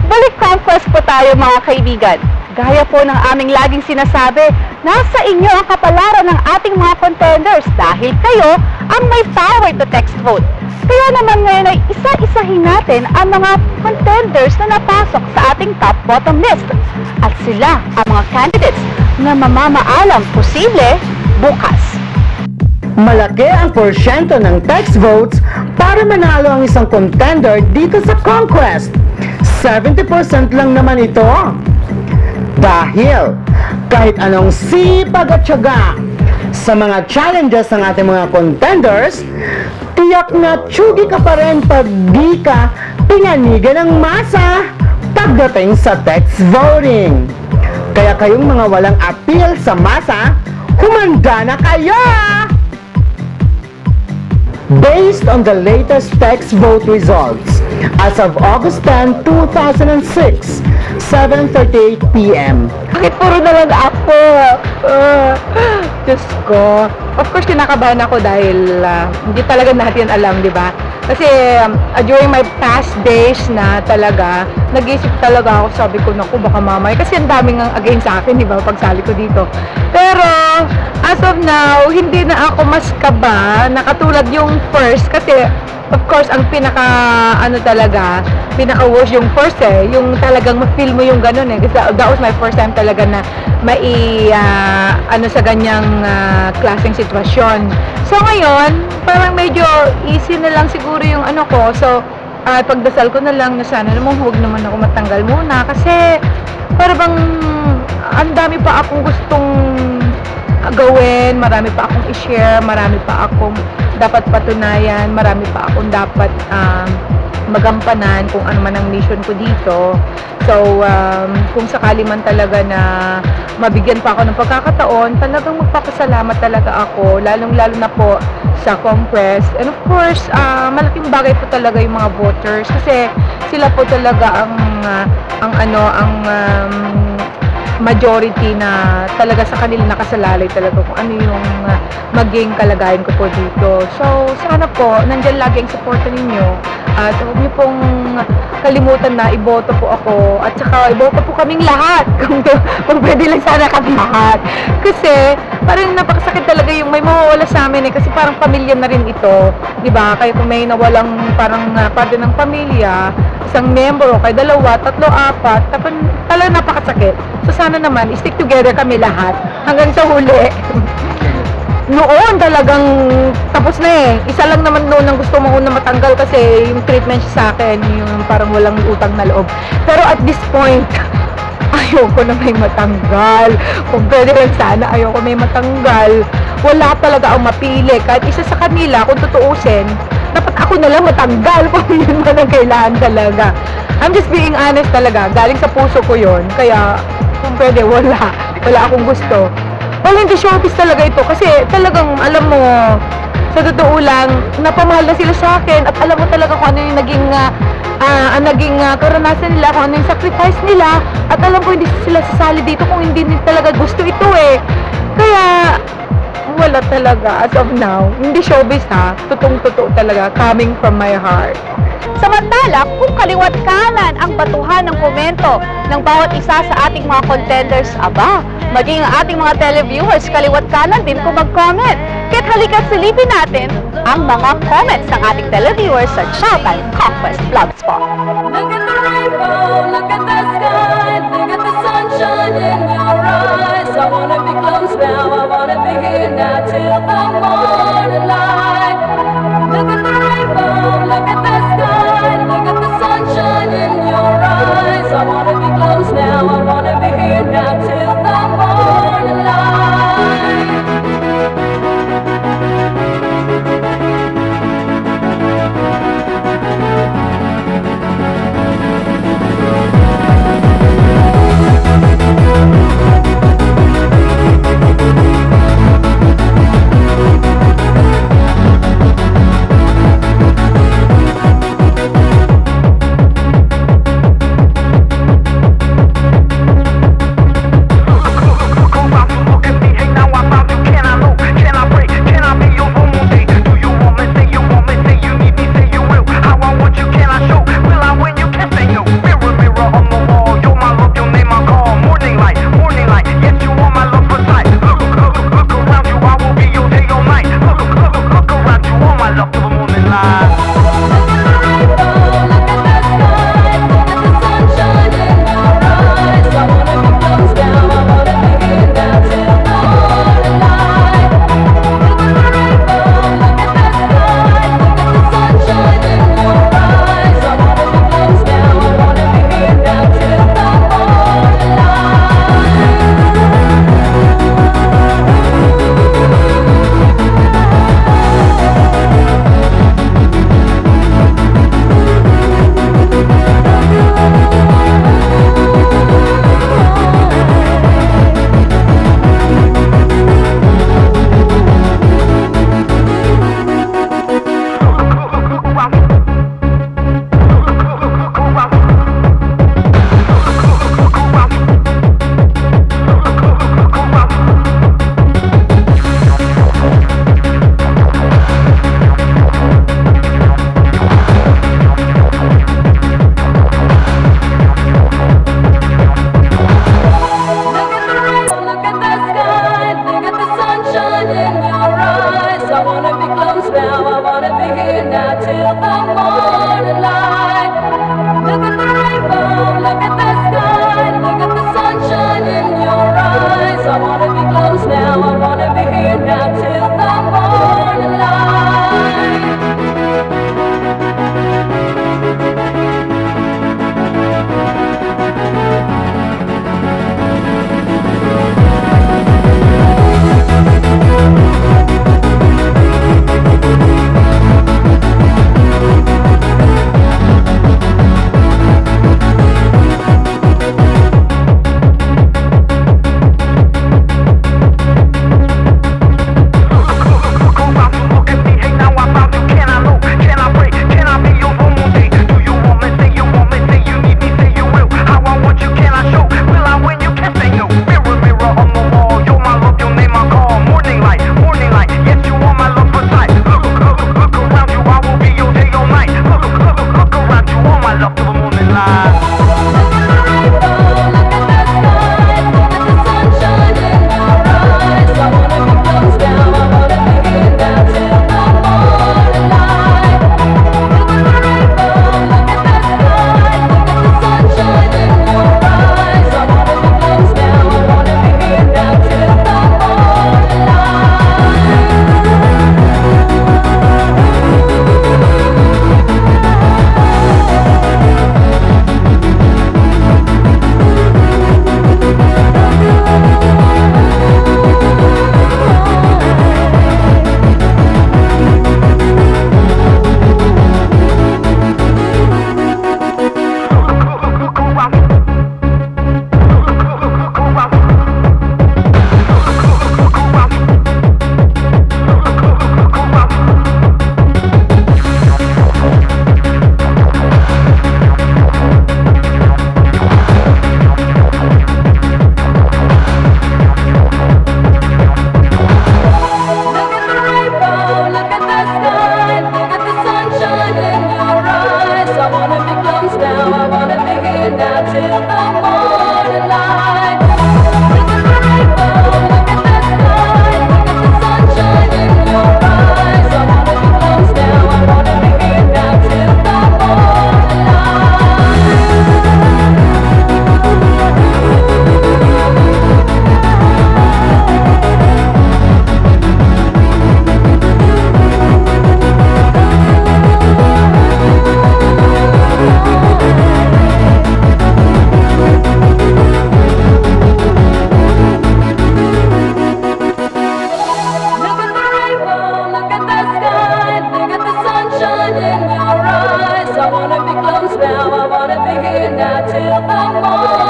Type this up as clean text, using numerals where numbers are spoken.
Balik conquest po tayo mga kaibigan. Gaya po ng aming laging sinasabi, nasa inyo ang kapalaran ng ating mga contenders dahil kayo ang may power to text vote. Kaya naman ngayon ay isa-isahin natin ang mga contenders na napasok sa ating top-bottom list. At sila ang mga candidates na mamamaalam posible bukas. Malaki ang porsyento ng text votes para manalo ang isang contender dito sa Conquest. 70% lang naman ito. Dahil kahit anong sipag at tiyaga sa mga challenges ng ating mga contenders, tiyak na tsugi ka pa rin pag di ka pinanigan ng masa pagdating sa text voting. Kaya kayong mga walang appeal sa masa, humanda na kayo! Based on the latest text vote results, as of August 10, 2006, 7:38 p.m. Bakit puro na lang ako? Diyos ko. Of course, kinakabahan ako dahil hindi talaga natin alam, di ba? Kasi during my past days na talaga, nag-isip talaga ako, sabi ko, naku, baka mamay. Kasi ang daming ang against sa akin, di ba, pagsali ko dito. Pero, as of now, hindi na ako mas kaba na katulad yung first. Kasi, of course, ang pinaka-worst yung first yung talagang ma-feel mo yung ganun Kasi that was my first time talaga na sa ganyang klaseng sitwasyon. So ngayon, parang medyo easy na lang siguro yung ko. So, pagdasal ko na lang na sana naman huwag naman ako matanggal muna kasi para bang ang dami pa akong gustong gawin, marami pa akong i-share, marami pa akong dapat patunayan, marami pa akong dapat magampanan kung ano man ang mission ko dito. So, kung sakali man talaga na mabigyan pa ako ng pagkakataon, talagang magpapasalamat talaga ako, lalong-lalo na po sa Congress. And of course, malaking bagay po talaga yung mga voters kasi sila po talaga ang majority na talaga sa kanila nakasalalay talaga kung ano yung maging kalagayan ko po dito. So, sana po, nandyan lagi ang suporta ninyo. At huwag niyo pong kalimutan na iboto po ako. At saka iboto po kaming lahat. Kung pwede lang sana kami lahat. Kasi, parang napakasakit talaga yung may mawawala sa amin kasi parang pamilya na rin ito. Diba? Kaya kung may nawalang parang parte ng pamilya, isang membro, kay dalawa, tatlo, apat, talagang napakasakit. So sana naman, stick together kami lahat hanggang sa huli. Noon talagang tapos na Isa lang naman noon ang gusto mo na matanggal kasi yung treatment siya sa akin, yung parang walang utang na loob. Pero at this point, ayoko na may matanggal. Kung pwede lang sana, ayoko may matanggal. Wala talaga ang mapili. Kahit isa sa kanila, kung tutuusin, dapat ako na lang matanggal kung yun man ang kailangan talaga. I'm just being honest talaga. Galing sa puso ko yun. Kaya, kung pwede, wala akong gusto. Well, hindi showbiz talaga ito. Kasi talagang, alam mo, sa totoo lang, napamahal na sila sa akin. At alam mo talaga kung ano yung naging karanasan nila, kung ano yung sacrifice nila. At alam ko, hindi sila sasali dito kung hindi nila talaga gusto ito Kaya, wala talaga as of now. Hindi showbiz Totoong-totoo talaga. Coming from my heart. Samantala, kung kaliwat kanan ang batuhan ng komento ng bawat isa sa ating mga contenders, maging ang ating mga televiewers kaliwat kanan din kung mag-comment. Kaya't halika silipin natin ang mga comments ng ating televiewers sa Showtime Conquest Blogspot. Look at the rainbow, look at the sky, look at the sunshine in your eyes. I wanna be close now, I wanna be here now till the morning light. Look at the rainbow, look at the sky, look at the sunshine in your eyes. I wanna be close now, I wanna be here now till the morning light. I wanna be close now, I wanna be here now till the morning.